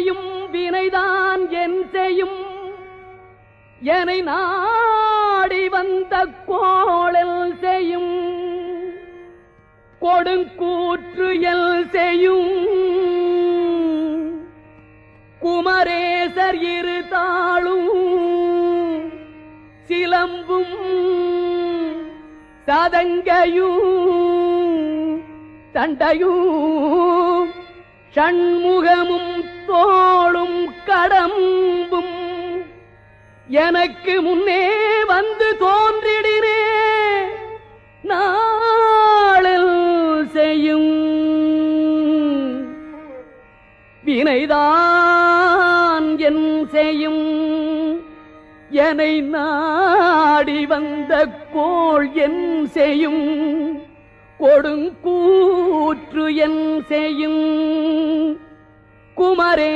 செய்யும் வினைதான் என் செய்யும் என்னை நாடி வந்த கோளல் செய்யும் கொடுங்கூற்று எல் செய்யும் குமரேசர் இரு தாளும் சிலம்பும் சதங்கையும் தண்டையும் ஷண்முகமும் தோளும் கடம்பும் எனக்கு முன்னே வந்து தோன்றிடினே நாளில் செய்யும் வினைதான் என் செய்யும் என்னை நாடி வந்த கோள் என் செய்யும் கொடுங்கூற்று என் செய்யும் குமரே